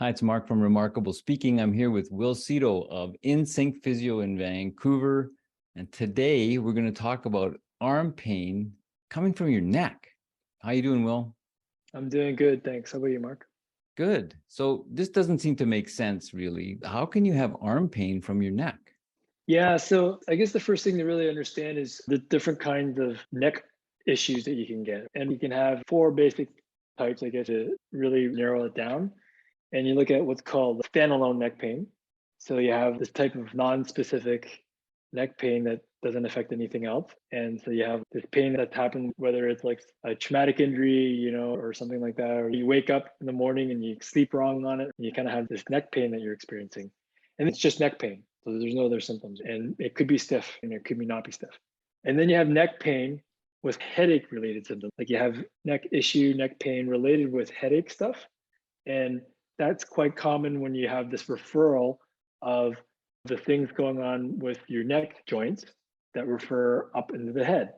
Hi, it's Mark from Remarkable Speaking. I'm here with Wil Seto of Insync Physio in Vancouver. And today we're going to talk about arm pain coming from your neck. How you doing, Wil? I'm doing good, thanks. How about you, Mark? Good. So this doesn't seem to make sense, really. How can you have arm pain from your neck? Yeah, so I guess the first thing to really understand is the different kinds of neck issues that you can get. And you can have four basic types, I guess, to really narrow it down. And you look at what's called standalone neck pain. So you have this type of non-specific neck pain that doesn't affect anything else. And so you have this pain that's happened, whether it's like a traumatic injury, or something like that, or you wake up in the morning and you sleep wrong on it, and you kind of have this neck pain that you're experiencing. And it's just neck pain. So there's no other symptoms. And it could be stiff and it could be not be stiff. And then you have neck pain with headache related symptoms. Like you have neck issue, neck pain related with headache stuff. And that's quite common when you have this referral of the things going on with your neck joints that refer up into the head.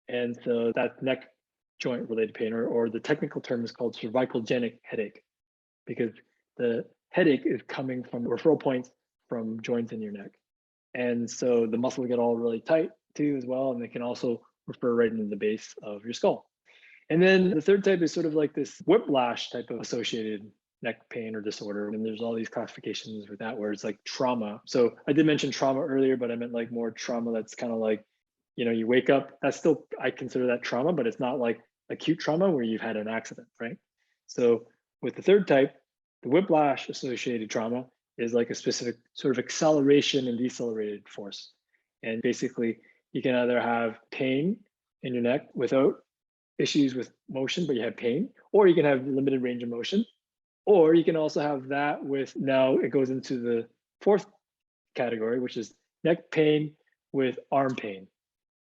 And so that's neck joint related pain, or the technical term is called cervicogenic headache, because the headache is coming from referral points from joints in your neck. And so the muscles get all really tight too as well, and they can also refer right into the base of your skull. And then the third type is sort of like this whiplash type of associated neck pain or disorder. And there's all these classifications with that where it's like trauma. So I did mention trauma earlier, but I meant like more trauma that's kind of like, you wake up, that's still, I consider that trauma, but it's not like acute trauma where you've had an accident, right? So with the third type, the whiplash associated trauma is like a specific sort of acceleration and decelerated force. And basically you can either have pain in your neck without issues with motion, but you have pain, or you can have limited range of motion, or you can also have that with, now it goes into the fourth category, which is neck pain with arm pain.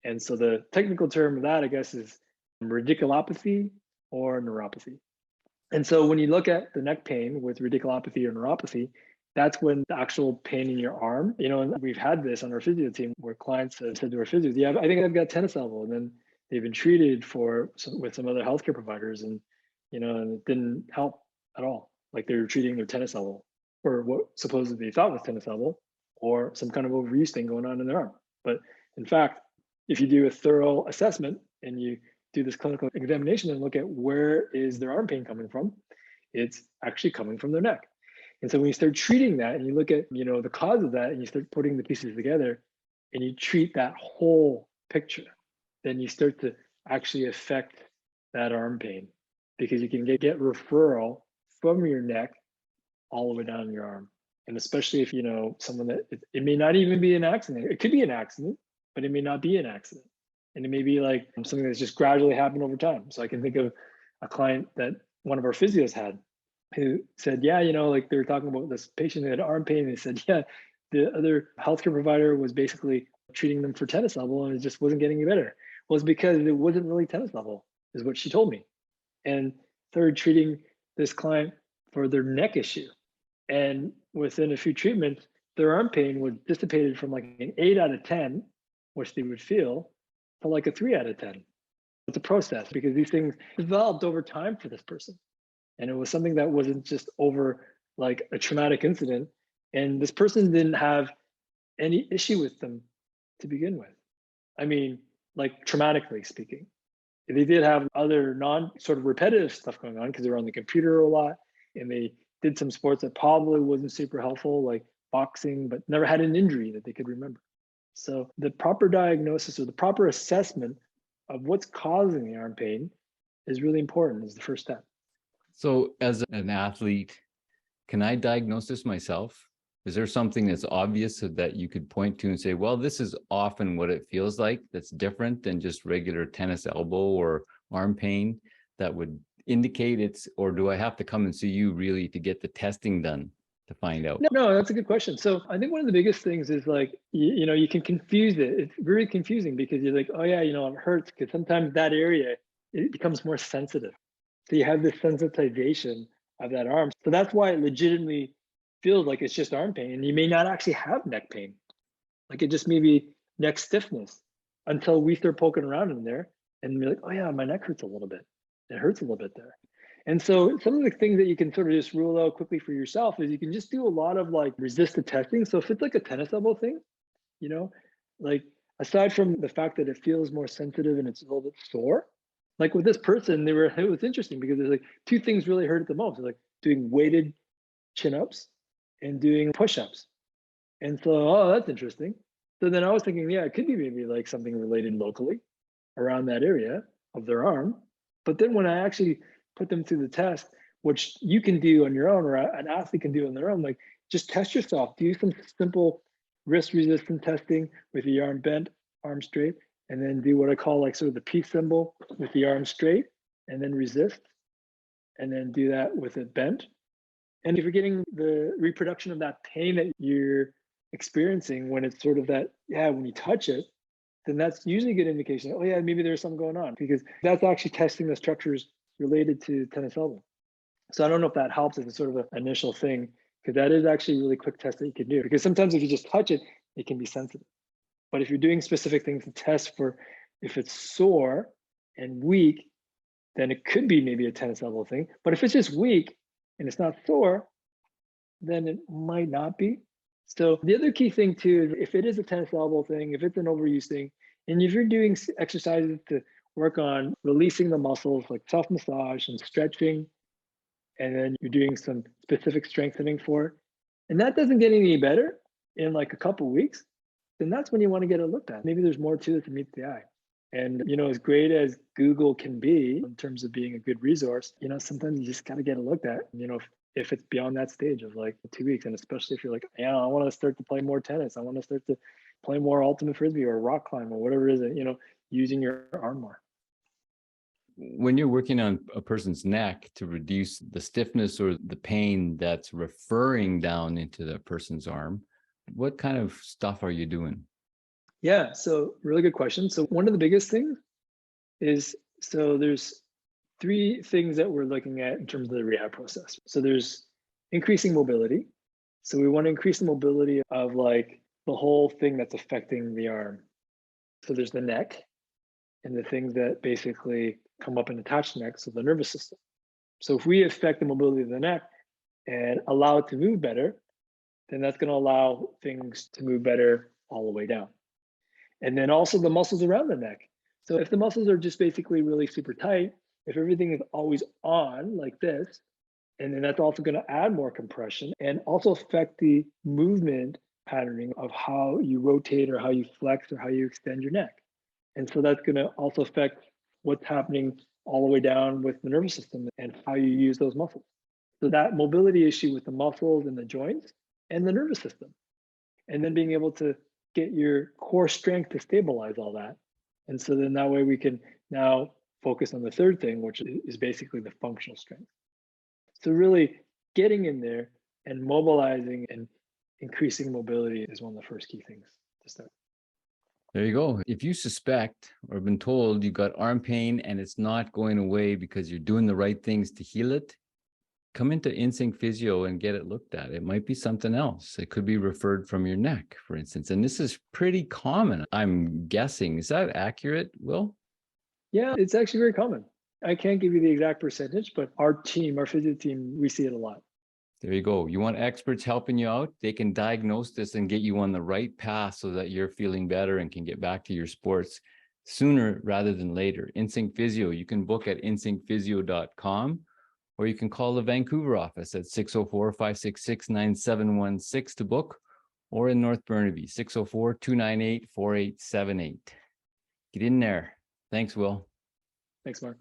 And so the technical term of that, I guess, is radiculopathy or neuropathy. And so when you look at the neck pain with radiculopathy or neuropathy, that's when the actual pain in your arm, and we've had this on our physio team where clients have said to our physios, yeah, I think I've got tennis elbow. And then they've been treated with some other healthcare providers, and and it didn't help at all. Like they were treating their tennis elbow, or what supposedly they thought was tennis elbow, or some kind of overuse thing going on in their arm. But in fact, if you do a thorough assessment and you do this clinical examination and look at where is their arm pain coming from, it's actually coming from their neck. And so when you start treating that and you look at the cause of that and you start putting the pieces together and you treat that whole picture, then you start to actually affect that arm pain, because you can get referral from your neck all the way down your arm. And especially if someone that it may not even be an accident. It could be an accident, but it may not be an accident. And it may be like something that's just gradually happened over time. So I can think of a client that one of our physios had, who said, yeah, like they were talking about this patient that had arm pain. And they said, yeah, the other healthcare provider was basically treating them for tennis elbow and it just wasn't getting any better. Well, it's because it wasn't really tennis elbow, is what she told me. And started treating this client for their neck issue. And within a few treatments, their arm pain was dissipated from like an 8 out of 10, which they would feel, to like a 3 out of 10. It's a process, because these things developed over time for this person. And it was something that wasn't just over like a traumatic incident. And this person didn't have any issue with them to begin with. I mean, like traumatically speaking. They did have other sort of repetitive stuff going on because they were on the computer a lot, and they did some sports that probably wasn't super helpful, like boxing, but never had an injury that they could remember. So the proper diagnosis or the proper assessment of what's causing the arm pain is really important, is the first step. So as an athlete, can I diagnose this myself? Is there something that's obvious that you could point to and say, well, this is often what it feels like that's different than just regular tennis elbow or arm pain that would indicate it's, or do I have to come and see you really to get the testing done to find out? No, that's a good question. So I think one of the biggest things is like, you can confuse it. It's very confusing because you're like, oh yeah, it hurts, because sometimes that area, it becomes more sensitive. So you have this sensitization of that arm. So that's why it legitimately feels like it's just arm pain, and you may not actually have neck pain. Like it just may be neck stiffness until we start poking around in there and be like, oh yeah, my neck hurts a little bit. It hurts a little bit there. And so some of the things that you can sort of just rule out quickly for yourself is you can just do a lot of like resisted testing. So if it's like a tennis elbow thing, you know, like aside from the fact that it feels more sensitive and it's a little bit sore, like with this person, it was interesting because there's like two things really hurt it the most. Like doing weighted chin ups and doing push-ups. And so, oh, that's interesting. So then I was thinking, yeah, it could be maybe like something related locally around that area of their arm. But then when I actually put them through the test, which you can do on your own or an athlete can do on their own, like just test yourself, do some simple wrist resistance testing with the arm bent, arm straight, and then do what I call like sort of the peace symbol with the arm straight and then resist, and then do that with it bent. And if you're getting the reproduction of that pain that you're experiencing when it's sort of that, yeah, when you touch it, then that's usually a good indication. Oh yeah, maybe there's something going on because that's actually testing the structures related to tennis elbow. So I don't know if that helps as a sort of an initial thing, because that is actually a really quick test that you can do. Because sometimes if you just touch it, it can be sensitive. But if you're doing specific things to test for if it's sore and weak, then it could be maybe a tennis elbow thing. But if it's just weak and it's not sore, then it might not be. So the other key thing too, if it is a tennis elbow thing, if it's an overuse thing, and if you're doing exercises to work on releasing the muscles like self massage and stretching, and then you're doing some specific strengthening for it, and that doesn't get any better in like a couple of weeks, then that's when you want to get it looked at. Maybe there's more to it than meets the eye. And as great as Google can be in terms of being a good resource, sometimes you just got to get it looked at. If it's beyond that stage of like 2 weeks, and especially if you're like, yeah, I want to start to play more tennis, I want to start to play more ultimate frisbee or rock climb or whatever it is, using your arm more. When you're working on a person's neck to reduce the stiffness or the pain that's referring down into the person's arm, what kind of stuff are you doing? Yeah, so really good question. So one of the biggest things is, so there's three things that we're looking at in terms of the rehab process. So there's increasing mobility. So we want to increase the mobility of like the whole thing that's affecting the arm. So there's the neck and the things that basically come up and attach the neck, so the nervous system. So if we affect the mobility of the neck and allow it to move better, then that's going to allow things to move better all the way down. And then also the muscles around the neck. So if the muscles are just basically really super tight, if everything is always on like this, and then that's also going to add more compression and also affect the movement patterning of how you rotate or how you flex or how you extend your neck. And so that's going to also affect what's happening all the way down with the nervous system and how you use those muscles. So that mobility issue with the muscles and the joints and the nervous system. And then being able to get your core strength to stabilize all that. And so then that way we can now focus on the third thing, which is basically the functional strength. So really getting in there and mobilizing and increasing mobility is one of the first key things to start. There you go. If you suspect or been told you got arm pain and it's not going away because you're doing the right things to heal it, come into Insync Physio and get it looked at. It might be something else. It could be referred from your neck, for instance. And this is pretty common, I'm guessing. Is that accurate, Will? Yeah, it's actually very common. I can't give you the exact percentage, but our physio team, we see it a lot. There you go. You want experts helping you out? They can diagnose this and get you on the right path so that you're feeling better and can get back to your sports sooner rather than later. Insync Physio, you can book at insyncphysio.com, or you can call the Vancouver office at 604-566-9716 to book, or in North Burnaby, 604-298-4878. Get in there. Thanks, Will. Thanks, Mark.